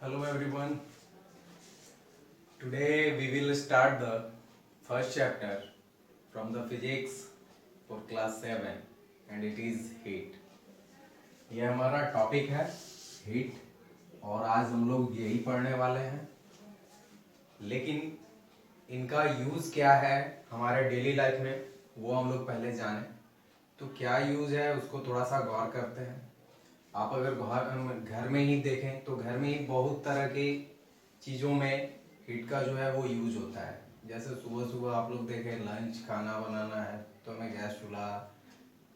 Hello everyone. Today we will start the first chapter from the physics for class 7 and it is heat. यह हमारा topic है heat और आज हम लोग यही पढ़ने वाले हैं। लेकिन इनका यूज़ क्या है हमारे डेली लाइफ में वो हम लोग पहले जाने। तो क्या यूज़ है उसको थोड़ा सा गौर करते हैं। आप अगर घर में ही देखें तो घर में ही बहुत तरह की चीज़ों में हीट का जो है वो यूज होता है। जैसे सुबह सुबह आप लोग देखें लंच खाना बनाना है तो हमें गैस चूल्हा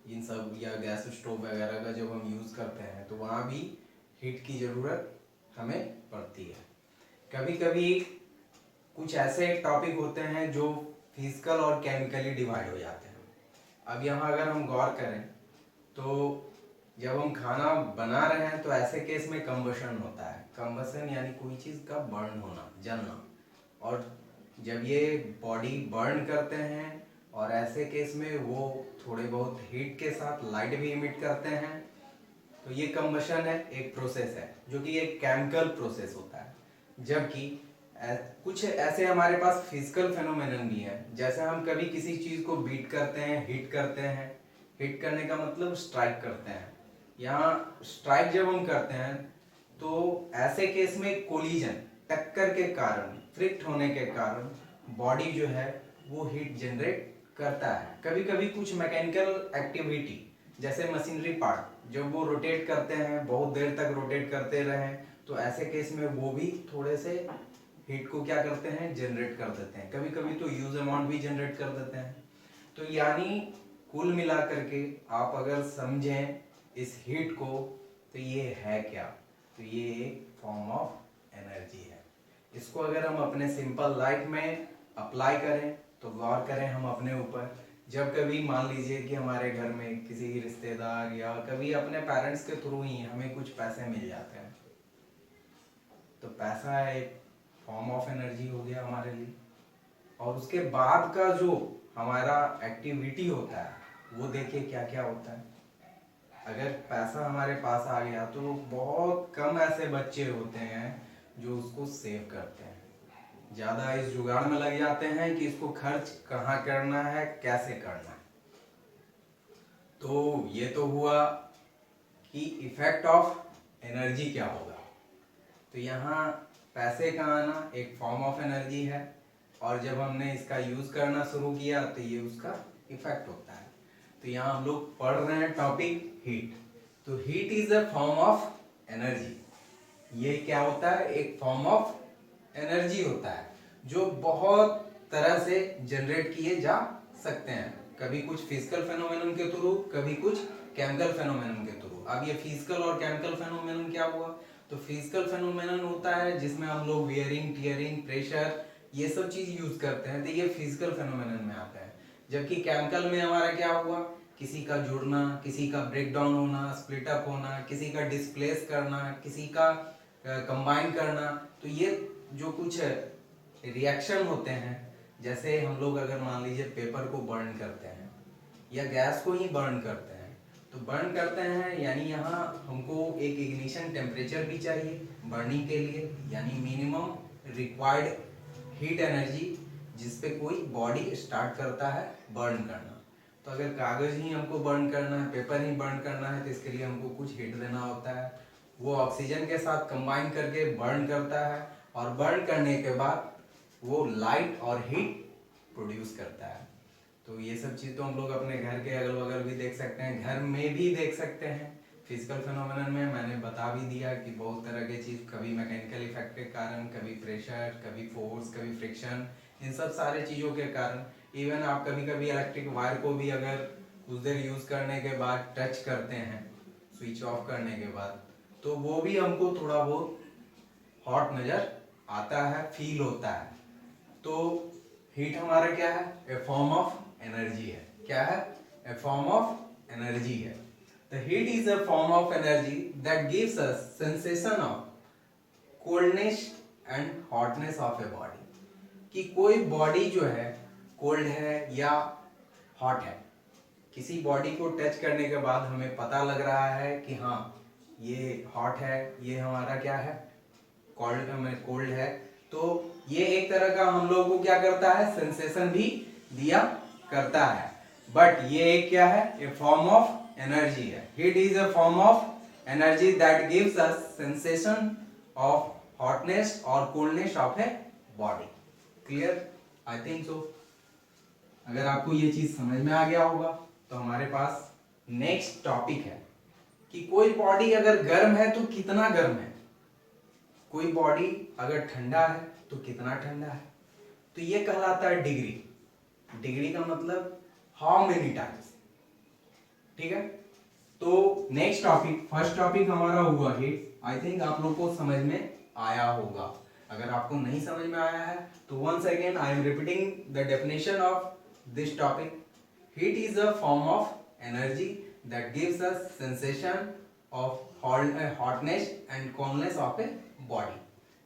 इन सब या गैस स्टोव वगैरह का जब हम यूज़ करते हैं तो वहाँ भी हीट की ज़रूरत हमें पड़ती है। कभी कभी कुछ ऐसे टॉपिक होते हैं जो फिजिकल और केमिकली डिवाइड हो जाते हैं। अब यहाँ अगर हम गौर करें तो जब हम खाना बना रहे हैं तो ऐसे केस में कंबशन होता है। कंबशन यानी कोई चीज़ का बर्न होना, जलना। और जब ये बॉडी बर्न करते हैं और ऐसे केस में वो थोड़े बहुत हीट के साथ लाइट भी इमिट करते हैं तो ये कंबशन है, एक प्रोसेस है जो कि एक केमिकल प्रोसेस होता है। जबकि कुछ ऐसे हमारे पास फिजिकल फेनोमेनन भी है। जैसे हम कभी किसी चीज़ को बीट करते हैं, हिट करते हैं। हिट करने का मतलब स्ट्राइक करते हैं। यहाँ स्ट्राइक जब हम करते हैं तो ऐसे केस में कोलिजन, टक्कर के कारण, फ्रिक्ट होने के कारण बॉडी जो है वो हीट जनरेट करता है। कभी कभी कुछ मैकेनिकल एक्टिविटी जैसे मशीनरी पार्ट जब वो रोटेट करते हैं, बहुत देर तक रोटेट करते रहें तो ऐसे केस में वो भी थोड़े से हीट को क्या करते हैं, जनरेट कर देते हैं। कभी कभी तो ह्यूज अमाउंट भी जनरेट कर देते हैं। तो यानी कुल मिला करके आप अगर समझें इस हीट को तो ये है क्या, तो ये एक फॉर्म ऑफ एनर्जी है। इसको अगर हम अपने सिंपल लाइफ में अप्लाई करें तो गौर करें हम अपने ऊपर। जब कभी मान लीजिए कि हमारे घर में किसी रिश्तेदार या कभी अपने पेरेंट्स के थ्रू ही हमें कुछ पैसे मिल जाते हैं तो पैसा एक फॉर्म ऑफ एनर्जी हो गया हमारे लिए। और उसके बाद का जो हमारा एक्टिविटी होता है वो देखिए क्या क्या होता है। अगर पैसा हमारे पास आ गया तो बहुत कम ऐसे बच्चे होते हैं जो उसको सेव करते हैं। ज़्यादा इस जुगाड़ में लग जाते हैं कि इसको खर्च कहाँ करना है, कैसे करना है। तो ये तो हुआ कि इफेक्ट ऑफ एनर्जी क्या होगा। तो यहाँ पैसे का आना एक फॉर्म ऑफ एनर्जी है और जब हमने इसका यूज़ करना शुरू किया तो ये उसका इफेक्ट होता है। तो यहाँ हम लोग पढ़ रहे हैं टॉपिक हीट। तो heat is a form of energy. ये क्या होता है, एक फॉर्म ऑफ एनर्जी होता है जो बहुत तरह से जनरेट किए जा सकते हैं। कभी कुछ फिजिकल फेनोमेनन के थ्रू, कभी कुछ केमिकल फेनोमेनन के थ्रू। अब ये फिजिकल और केमिकल फेनोमेनन क्या हुआ, तो फिजिकल फेनोमेनन होता है जिसमें हम लोग वियरिंग, टियरिंग, प्रेशर ये सब चीज यूज करते हैं तो ये फिजिकल फेनोमेनन में आता है। जबकि केमिकल में हमारा क्या हुआ, किसी का जुड़ना, किसी का ब्रेक डाउन होना, स्प्लिट अप होना, किसी का डिस्प्लेस करना, किसी का कंबाइन करना। तो ये जो कुछ रिएक्शन होते हैं, जैसे हम लोग अगर मान लीजिए पेपर को बर्न करते हैं या गैस को ही बर्न करते हैं तो बर्न करते हैं यानी यहाँ हमको एक इग्निशन टेम्परेचर भी चाहिए बर्निंग के लिए, यानी मिनिमम रिक्वायर्ड हीट एनर्जी जिस पे कोई बॉडी स्टार्ट करता है बर्न करना। तो अगर कागज ही हमको बर्न करना है, पेपर ही बर्न करना है तो इसके लिए हमको कुछ हीट देना होता है। वो ऑक्सीजन के साथ कंबाइन करके बर्न करता है और बर्न करने के बाद वो लाइट और हीट प्रोड्यूस करता है। तो ये सब चीज़ तो हम लोग अपने घर के अगल बगल भी देख सकते हैं, घर में भी देख सकते हैं। फिजिकल फिनोमेनन में मैंने बता भी दिया कि बहुत तरह की चीज़, कभी मैकेनिकल इफेक्ट के कारण, कभी प्रेशर, कभी फोर्स, कभी फ्रिक्शन, इन सब सारे चीज़ों के कारण। इवन आप कभी कभी इलेक्ट्रिक वायर को भी अगर कुछ देर यूज़ करने के बाद टच करते हैं स्विच ऑफ करने के बाद तो वो भी हमको थोड़ा बहुत हॉट नज़र आता है, फील होता है। तो हीट हमारा क्या है, ए फॉर्म ऑफ एनर्जी है। क्या है, ए फॉर्म ऑफ एनर्जी है। The heat is a form of energy that gives us sensation of coldness and hotness of a body. कि कोई बॉडी जो है कोल्ड है या हॉट है, किसी बॉडी को टच करने के बाद हमें पता लग रहा है कि हाँ ये हॉट है, ये हमारा क्या है, कोल्ड है, तो ये एक तरह का हम लोग को क्या करता है, सेंसेशन भी दिया करता है। बट ये एक क्या है, ए फॉर्म ऑफ एनर्जी है। Heat is a form of energy that gives us sensation of hotness और coldness of a body. Clear? I think so. अगर आपको ये चीज समझ में आ गया होगा तो हमारे पास नेक्स्ट टॉपिक है कि कोई बॉडी अगर गर्म है तो कितना गर्म है, कोई बॉडी अगर ठंडा है तो कितना ठंडा है। तो ये कहलाता है डिग्री। डिग्री का मतलब हाउ मेनी टाइम्स। ठीक है, तो नेक्स्ट टॉपिक, फर्स्ट टॉपिक हमारा हुआ हीट। आई थिंक आप लोग को समझ में आया होगा। अगर आपको नहीं समझ में आया है तो once again I am repeating the definition of this topic. Heat is a form of energy that gives us sensation of hotness and coldness of a body.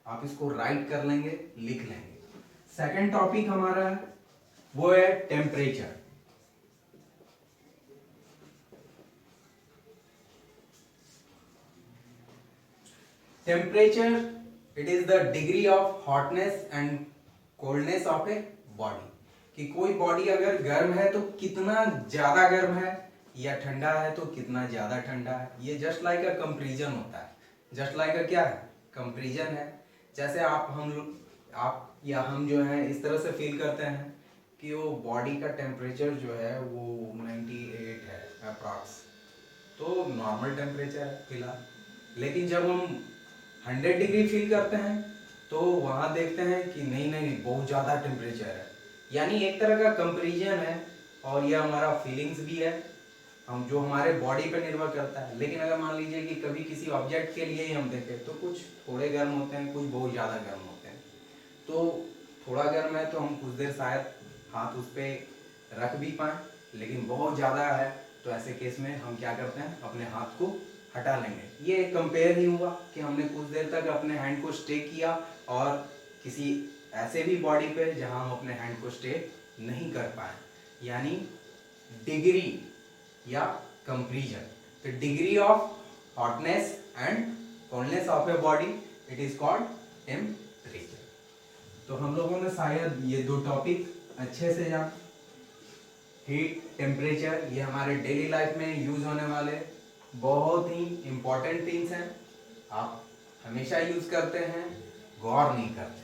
आप इसको राइट कर लेंगे, लिख लेंगे। सेकंड टॉपिक हमारा है वो है temperature. Temperature, it is the degree of hotness and coldness of a body. कि कोई बॉडी अगर गर्म है तो कितना ज्यादा गर्म है, या ठंडा है तो कितना ज्यादा ठंडा है। ये जस्ट लाइक अ कंपैरिजन होता है। जस्ट लाइक अ क्या है, कंपैरिजन है। जैसे आप या हम जो है इस तरह से फील करते हैं कि वो बॉडी का टेम्परेचर जो है वो 98 है अप्रॉक्स, तो नॉर्मल टेम्परेचर है फिलहाल। लेकिन जब हम 100 डिग्री फील करते हैं तो वहां देखते हैं कि नहीं नहीं बहुत ज्यादा टेम्परेचर है। यानी एक तरह का कंपैरिजन है, और यह हमारा फीलिंग्स भी है, हम जो हमारे बॉडी पे निर्भर करता है। लेकिन अगर मान लीजिए कि कभी किसी ऑब्जेक्ट के लिए ही हम देखें तो कुछ थोड़े गर्म होते हैं, कुछ बहुत ज़्यादा गर्म होते हैं। तो थोड़ा गर्म है तो हम कुछ देर शायद हाथ उस पर रख भी पाएँ, लेकिन बहुत ज़्यादा है तो ऐसे केस में हम क्या करते हैं, अपने हाथ को हटा लेंगे। ये कंपेयर ही हुआ कि हमने कुछ देर तक अपने हैंड को स्टे किया, और किसी ऐसे भी बॉडी पे जहां हम अपने हैंड को स्टे नहीं कर पाए, यानी डिग्री या कंपैरिजन। तो degree of hotness and coldness of a body, it is called temperature. तो हम लोगों ने शायद ये दो टॉपिक अच्छे से जाना। हीट, टेम्परेचर, ये हमारे डेली लाइफ में यूज होने वाले बहुत ही इंपॉर्टेंट थिंग्स हैं। आप हमेशा यूज करते हैं, गौर नहीं करते,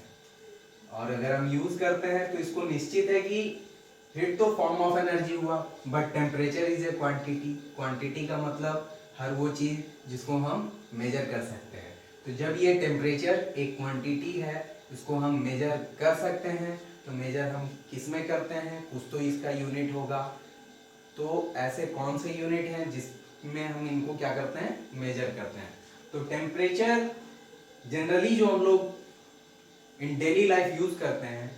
और अगर हम यूज करते हैं तो इसको निश्चित है कि हीट तो फॉर्म ऑफ एनर्जी हुआ, but temperature is a quantity. Quantity का मतलब हर वो चीज जिसको हम मेजर कर सकते हैं। तो जब ये टेम्परेचर एक क्वांटिटी है, इसको हम मेजर कर सकते हैं, तो मेजर हम किस में करते हैं, कुछ तो इसका यूनिट होगा। तो ऐसे कौन से यूनिट हैं जिसमें हम इनको क्या करते हैं, मेजर करते हैं। तो टेम्परेचर जनरली जो हम लोग इन डेली लाइफ यूज करते हैं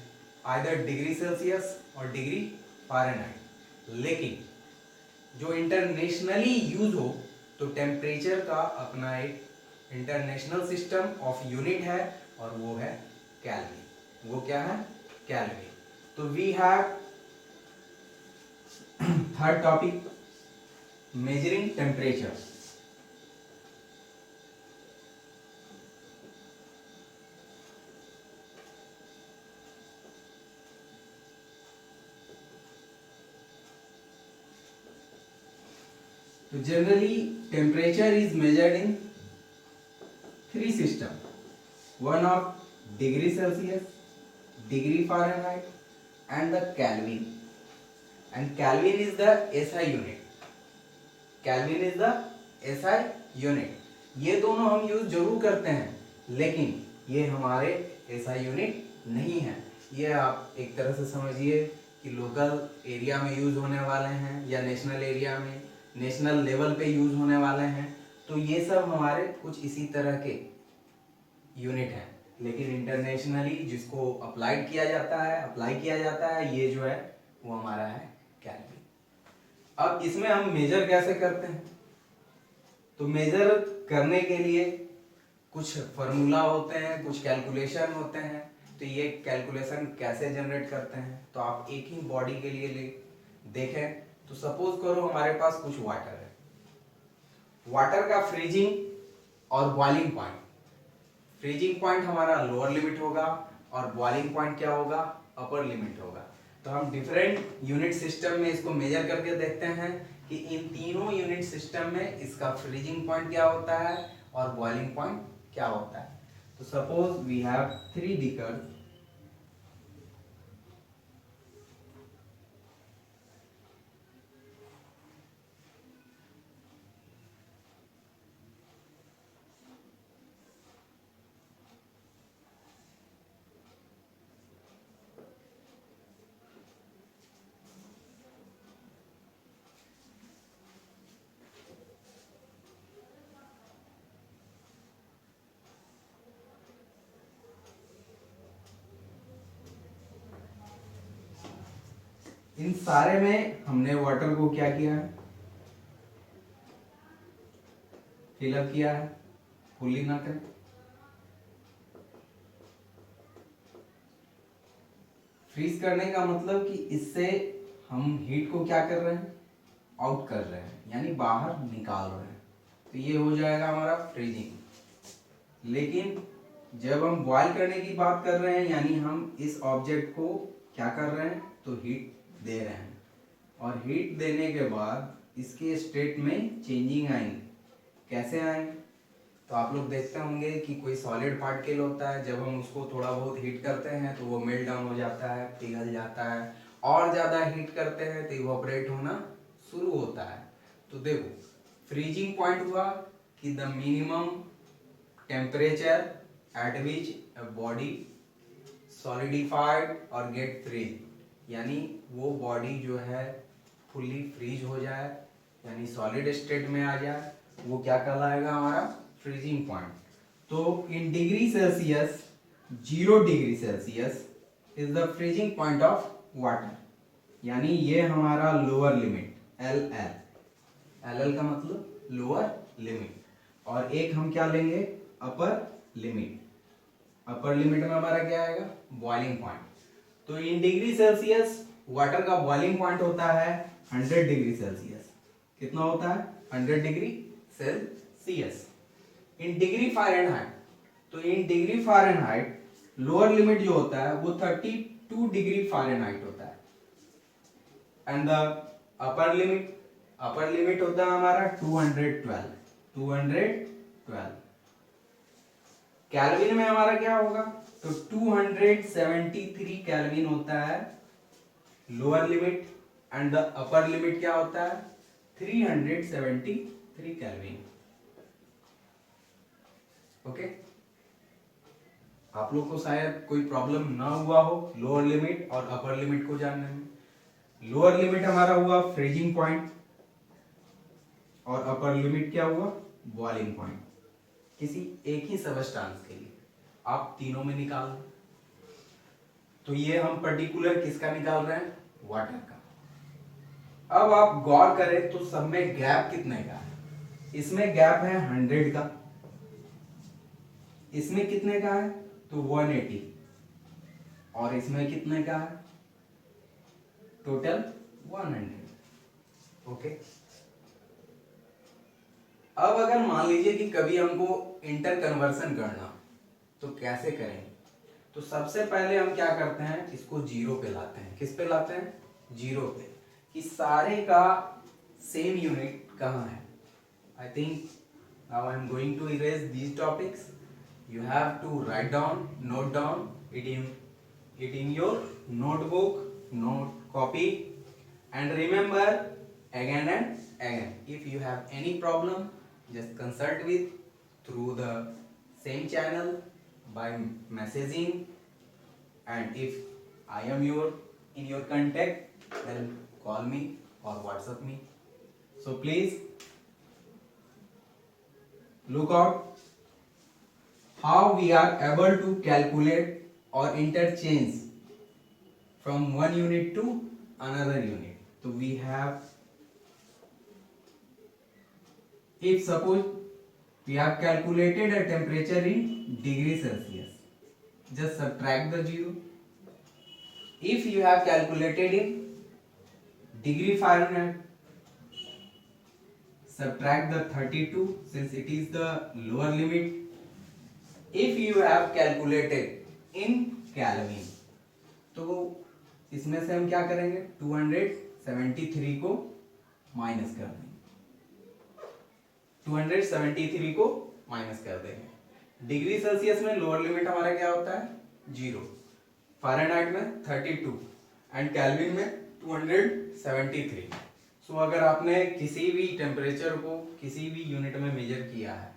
आइदर डिग्री सेल्सियस और डिग्री फ़ारेनहाइट। लेकिन जो इंटरनेशनली यूज हो तो टेम्परेचर का अपना एक इंटरनेशनल सिस्टम ऑफ यूनिट है, और वो है केल्विन। वो क्या है, केल्विन। तो we have third topic, measuring temperature. तो generally temperature is measured in three system, one of degree Celsius, degree Fahrenheit, and the Kelvin. And Kelvin is the SI unit. Kelvin is the SI unit. ये दोनों हम use जरूर करते हैं, लेकिन ये हमारे SI यूनिट नहीं है। ये आप एक तरह से समझिए कि लोकल एरिया में यूज होने वाले हैं, या नेशनल एरिया में, नेशनल लेवल पे यूज होने वाले हैं। तो ये सब हमारे कुछ इसी तरह के यूनिट है। लेकिन इंटरनेशनली जिसको अप्लाई किया जाता है ये जो है वो हमारा है केल्विन। अब इसमें हम मेजर कैसे करते हैं, तो मेजर करने के लिए कुछ फार्मूला होते हैं, कुछ कैलकुलेशन होते हैं। तो ये कैलकुलेशन कैसे जनरेट करते हैं, तो आप एक ही बॉडी के लिए देखें तो सपोज करो हमारे पास कुछ वाटर है। वाटर का फ्रीजिंग और बॉइलिंग पॉइंट, फ्रीजिंग पॉइंट हमारा लोअर लिमिट होगा और बॉइलिंग पॉइंट क्या होगा, अपर लिमिट होगा। तो हम डिफरेंट यूनिट सिस्टम में इसको मेजर करके देखते हैं कि इन तीनों यूनिट सिस्टम में इसका फ्रीजिंग पॉइंट क्या होता है और बॉइलिंग पॉइंट क्या होता है। तो सपोज वी हैव 3 बीकर्स, इन सारे में हमने वाटर को क्या किया है, फिलअप किया है, फुल्ली ना करें। फ्रीज करने का मतलब कि इससे हम हीट को क्या कर रहे हैं, आउट कर रहे हैं, यानी बाहर निकाल रहे हैं। तो ये हो जाएगा हमारा फ्रीजिंग। लेकिन जब हम बॉयल करने की बात कर रहे हैं, यानी हम इस ऑब्जेक्ट को क्या कर रहे हैं, तो हीट दे रहे हैं, और हीट देने के बाद इसके स्टेट में चेंजिंग आएंगे। कैसे आएंगे, तो आप लोग देखते होंगे कि कोई सॉलिड पार्टिकल होता है, जब हम उसको थोड़ा बहुत हीट करते हैं तो वो मेल्ट डाउन हो जाता है, पिघल जाता है, और ज़्यादा हीट करते हैं तो इवोपरेट होना शुरू होता है। तो देखो, फ्रीजिंग पॉइंट हुआ कि the minimum temperature at which a body solidified और गेट फ्रीज, यानी वो बॉडी जो है फुल्ली फ्रीज हो जाए, यानी सॉलिड स्टेट में आ जाए, वो क्या कहलाएगा, हमारा फ्रीजिंग पॉइंट। तो in degree Celsius, 0 degree Celsius is the freezing point of water, यानी ये हमारा lower limit L L, L L का मतलब लोअर लिमिट, और एक हम क्या लेंगे, अपर लिमिट। अपर लिमिट में हमारा क्या आएगा, बॉइलिंग पॉइंट। तो इन डिग्री सेल्सियस वाटर का बॉइलिंग पॉइंट होता है 100 डिग्री सेल्सियस। कितना होता है, 100 degree Celsius. In degree Fahrenheit, तो in degree Fahrenheit lower limit जो होता है वो 32 डिग्री फ़ारेनहाइट होता है, and the upper limit, upper limit होता है हमारा 212 कैल्विन में हमारा क्या होगा, तो 273 कैल्विन होता है lower limit, and the upper limit क्या होता है 373 कैल्विन। ओके, आप लोग को शायद कोई प्रॉब्लम ना हुआ हो लोअर लिमिट और अपर लिमिट को जानने में। लोअर लिमिट हमारा हुआ फ्रीजिंग पॉइंट, और अपर लिमिट क्या हुआ, बॉइलिंग पॉइंट। किसी एक ही सबस्टांस के लिए आप तीनों में निकाल लें। तो ये हम पर्टिकुलर किसका निकाल रहे हैं, वाटर का। अब आप गौर करें तो सब में गैप कितने का है, इसमें गैप है 100 का, इसमें कितने का है, तो 180, और इसमें कितने का है, टोटल 100। ओके, अब अगर मान लीजिए कि कभी हमको इंटर कन्वर्सन करना, तो कैसे करेंगे, तो सबसे पहले हम क्या करते हैं, इसको जीरो पे लाते हैं। किस पे लाते हैं, जीरो पे, कि सारे का सेम यूनिट कहाँ है। I think now I am going to erase these topics, you have to write down, note down it in your notebook, note copy, and remember again and again. If you have any problem, just consult with through the same channel by messaging, and if I am in your contact, then call me or WhatsApp me. So please look out how we are able to calculate or interchange from one unit to another unit. So we have, if suppose we have calculated a temperature in degree Celsius, just subtract the 0. If you have calculated in degree Fahrenheit, subtract the 32 since it is the lower limit. If you have calculated in kelvin, तो इसमें से हम क्या करेंगे, 273 को minus कर देंगे, 273 को माइनस कर देंगे। डिग्री सेल्सियस में लोअर लिमिट हमारा क्या होता है, 0, फ़ारेनहाइट में 32 एंड केल्विन में 273। सो अगर आपने किसी भी टेम्परेचर को किसी भी यूनिट में मेजर किया है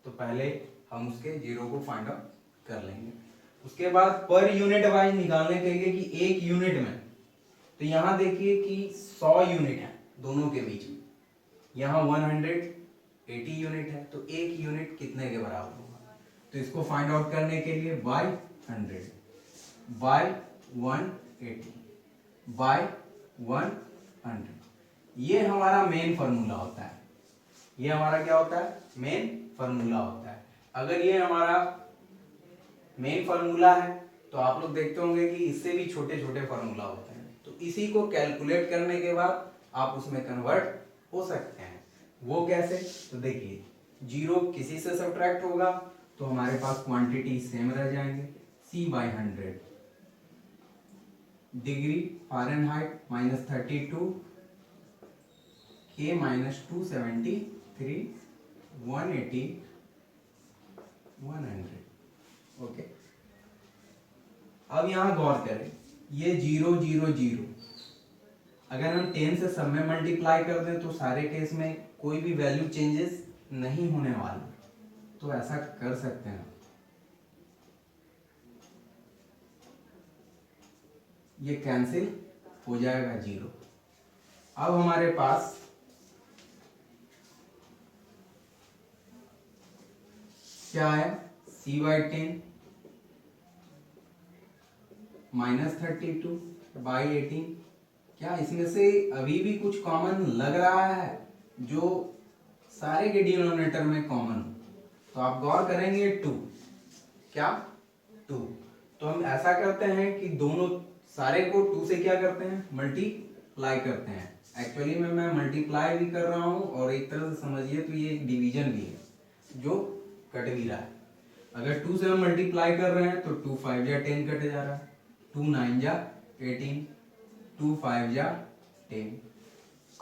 तो पहले हम उसके जीरो को फाइंड आउट कर लेंगे। उसके बाद पर यूनिट वाइज निकालने के लिए कि एक यूनिट में, तो यहाँ देखिए कि 100 यूनिट है दोनों के बीच में, यहाँ 180 यूनिट है, तो एक यूनिट कितने के बराबर होगा, तो इसको फाइंड आउट करने के लिए बाय 100 बाय 180 बाय 100, ये हमारा मेन फॉर्मूला होता है। ये हमारा क्या होता है, मेन फॉर्मूला होता है। अगर ये हमारा मेन फॉर्मूला है तो आप लोग देखते होंगे कि इससे भी छोटे छोटे फॉर्मूला होते हैं, तो इसी को कैलकुलेट करने के बाद आप उसमें कन्वर्ट हो सकते हैं। वो कैसे, तो देखिए जीरो किसी से सब्ट्रैक्ट होगा तो हमारे पास क्वांटिटी सेम रह जाएंगे, C/100 degree Fahrenheit -32 K -273 180 100। Okay, अब यहां गौर करें, ये 0 0 0 अगर हम 10 से सब में मल्टीप्लाई कर दें तो सारे केस में कोई भी वैल्यू चेंजेस नहीं होने वाले, तो ऐसा कर सकते हैं, ये कैंसिल हो जाएगा 0। अब हमारे पास क्या है, C/10 -32/18। क्या इसमें से अभी भी कुछ कॉमन लग रहा है जो सारे के डिनोमिनेटर में कॉमन हो, तो आप गौर करेंगे 2, क्या 2, तो हम ऐसा करते हैं कि दोनों सारे को 2 से क्या करते हैं, मल्टीप्लाई करते हैं। एक्चुअली में मैं मल्टीप्लाई भी कर रहा हूं और एक तरह से समझिए तो ये एक डिवीजन भी है जो कट भी रहा है। अगर 2 से हम मल्टीप्लाई कर रहे हैं तो 2 5 जा 10 कट जा रहा है, 2 9 जा 18, 2 5 जा 10।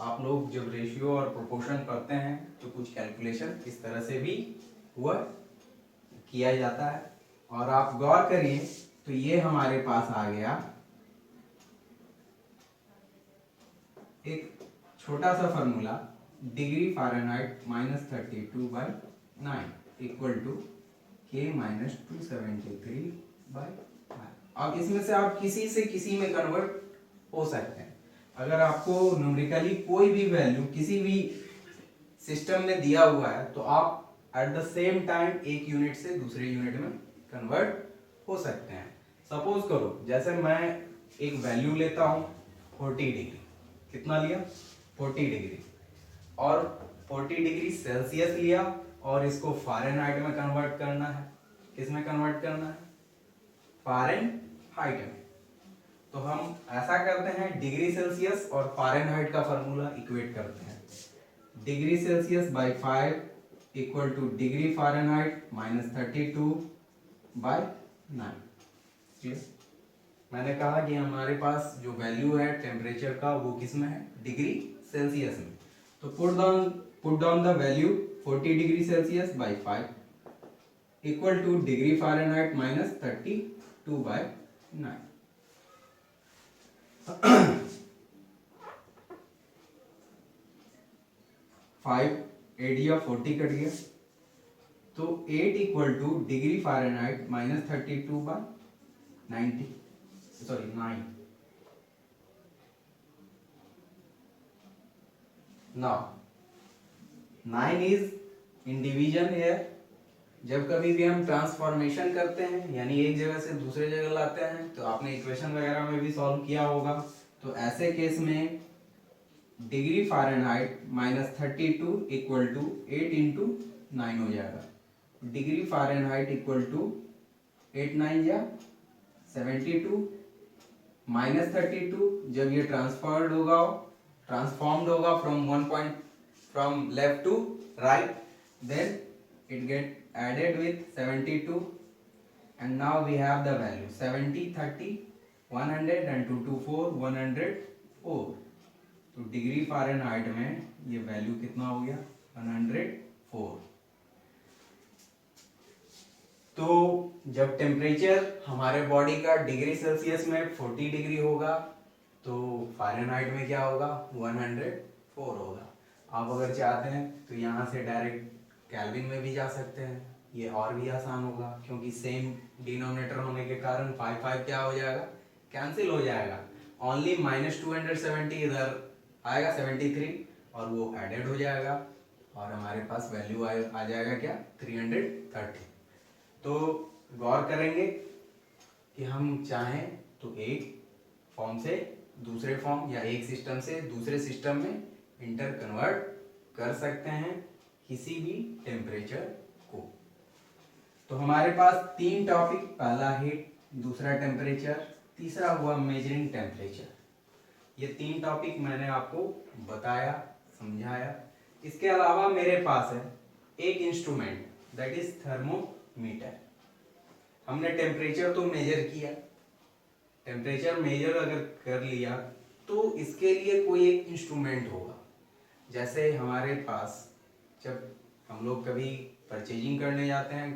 आप लोग जब रेशियो और प्रोपोर्शन करते हैं तो कुछ कैलकुलेशन इस तरह से भी हुआ किया जाता है। और आप गौर करिए तो ये हमारे पास आ गया एक छोटा सा formula, degree Fahrenheit -32/9 equal to K -273/9। अब इसमें से आप किसी से किसी में कन्वर्ट हो सकते हैं। अगर आपको न्यूमेरिकली कोई भी वैल्यू किसी भी सिस्टम में दिया हुआ है तो आप एट द सेम टाइम एक यूनिट से दूसरे यूनिट में कन्वर्ट हो सकते हैं। सपोज करो जैसे मैं एक वैल्यू लेता हूं 40 डिग्री, कितना लिया, 40 डिग्री, और 40 डिग्री सेल्सियस लिया और इसको फ़ारेनहाइट में कन्वर्ट करना है। किस में कन्वर्ट करना है, फ़ारेनहाइट में। तो हम ऐसा करते हैं, डिग्री सेल्सियस और फ़ारेनहाइट का फॉर्मूला इक्वेट करते हैं। Degree Celsius by 5 equal to degree Fahrenheit -32/9। Clear? मैंने कहा कि हमारे पास जो वैल्यू है टेम्परेचर का वो किस में है, डिग्री सेल्सियस में। तो put down the value 40 degree Celsius by 5 equal to degree Fahrenheit -32/9। 5 8 या 40 कट गया, तो 8 equal to degree Fahrenheit -32/9। Now 9 is in division here। जब कभी भी हम ट्रांसफॉर्मेशन करते हैं यानी एक जगह से दूसरे जगह लाते हैं, तो आपने इक्वेशन वगैरह में भी सॉल्व किया होगा, तो ऐसे केस में degree Fahrenheit -32 equal to 8 into 9 हो जाएगा। डिग्री फ़ारेनहाइट इक्वल टू 8 9 या 72 -32 जब ये ट्रांसफॉर्म्ड होगा from left to right, then it get added with 72 and now we have the value 70, 30, 100 and 2 to 4, 104. तो डिग्री फ़ारेनहाइट में ये वैल्यू कितना हो गया 104। तो जब टेम्परेचर हमारे बॉडी का डिग्री सेल्सियस में 40 डिग्री होगा तो फ़ारेनहाइट में क्या होगा 104 होगा। आप अगर चाहते हैं तो यहाँ से डायरेक्ट केल्विन में भी जा सकते हैं, ये और भी आसान होगा क्योंकि सेम डिनोमिनेटर होने के कारण 5 क्या हो जाएगा कैंसिल हो जाएगा। ओनली -270 इधर आएगा 73 और वो एडेड हो जाएगा और हमारे पास वैल्यू आ जाएगा क्या 330। तो गौर करेंगे कि हम चाहें तो एक फॉर्म से दूसरे फॉर्म या एक सिस्टम से दूसरे सिस्टम में इंटर कन्वर्ट कर सकते हैं किसी भी टेम्परेचर को। तो हमारे पास 3 टॉपिक, पहला हीट, दूसरा टेम्परेचर, तीसरा हुआ मेजरिंग टेम्परेचर। ये 3 टॉपिक मैंने आपको बताया, समझाया। इसके अलावा मेरे पास है एक इंस्ट्रूमेंट दैट इज थर्मोमीटर। हमने टेम्परेचर तो मेजर किया, टेम्परेचर मेजर अगर कर लिया तो इसके लिए कोई एक इंस्ट्रूमेंट होगा। जैसे हमारे पास जब हम लोग कभी परचेजिंग करने जाते हैं,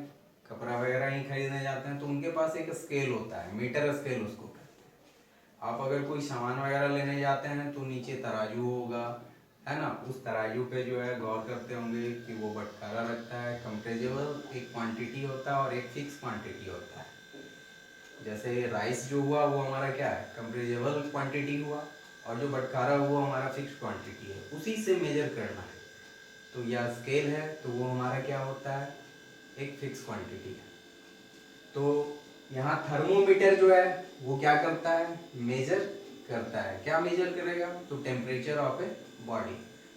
कपड़ा वगैरह ही खरीदने जाते हैं, तो उनके पास एक स्केल होता है, मीटर स्केल उसको कहते हैं। आप अगर कोई सामान वगैरह लेने जाते हैं तो नीचे तराजू होगा, है ना, उस तराजू पे जो है गौर करते होंगे कि वो बटखारा रखता है, कंपेरेबल एक क्वांटिटी होता है और एक फिक्स क्वांटिटी होता है। जैसे राइस जो हुआ वो हमारा क्या है कंपेरेबल क्वांटिटी हुआ और जो बटखारा हुआ हमारा फिक्स क्वांटिटी है, उसी से मेजर करना है। तो यह स्केल है तो वो हमारा क्या होता है एक फिक्स क्वांटिटी है। तो यहाँ थर्मोमीटर जो है वो क्या करता है मेजर करता है। क्या मेजर करेगा तो टेम्परेचर ऑफ ए बॉडी।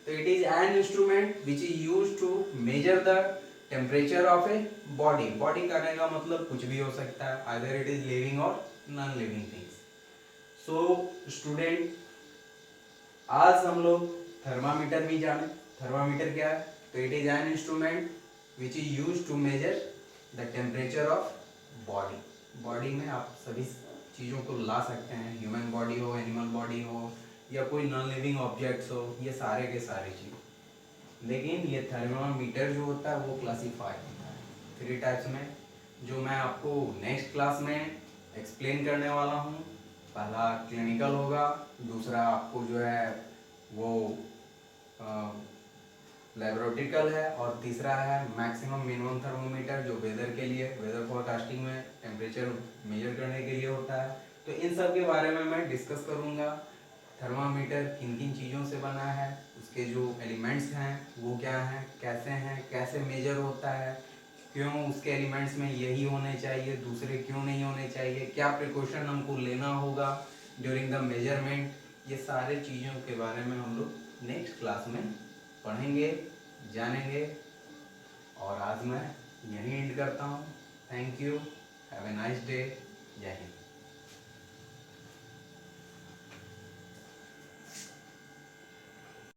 तो it is an instrument which is used to measure the temperature of a body. Body करने का मतलब कुछ भी हो सकता है, आइदर इट इज लिविंग और non living things. So student, आज हम लोग थर्मामीटर भी जाने। थर्मामीटर क्या है तो it is an instrument which is used to measure the temperature of body. Body में आप सभी चीज़ों को ला सकते हैं, ह्यूमन बॉडी हो, एनिमल बॉडी हो या कोई नॉन लिविंग ऑब्जेक्ट्स हो, ये सारे के सारे चीज़। लेकिन ये थर्मामीटर जो होता है वो क्लासीफाई होता है 3 टाइप्स में, जो मैं आपको नेक्स्ट क्लास में एक्सप्लेन करने वाला हूँ। पहला क्लिनिकल होगा, दूसरा आपको जो है वो लैबोरेटरिकल है और तीसरा है मैक्सिमम मिनिमम थर्मोमीटर जो वेदर के लिए, वेदर फोरकास्टिंग में टेम्परेचर मेजर करने के लिए होता है। तो इन सब के बारे में मैं डिस्कस करूँगा। थर्मामीटर किन किन चीज़ों से बना है, उसके जो एलिमेंट्स हैं वो क्या हैं, कैसे मेजर होता है, क्यों उसके एलिमेंट्स में यही होने चाहिए, दूसरे क्यों नहीं होने चाहिए, क्या प्रिकॉशन हमको लेना होगा ड्यूरिंग द मेजरमेंट। ये सारे चीज़ों के बारे में हम लोग नेक्स्ट क्लास में पढ़ेंगे, जानेंगे। और आज मैं यहीं एंड करता हूँ। Thank you, have a nice day, जय हिंद।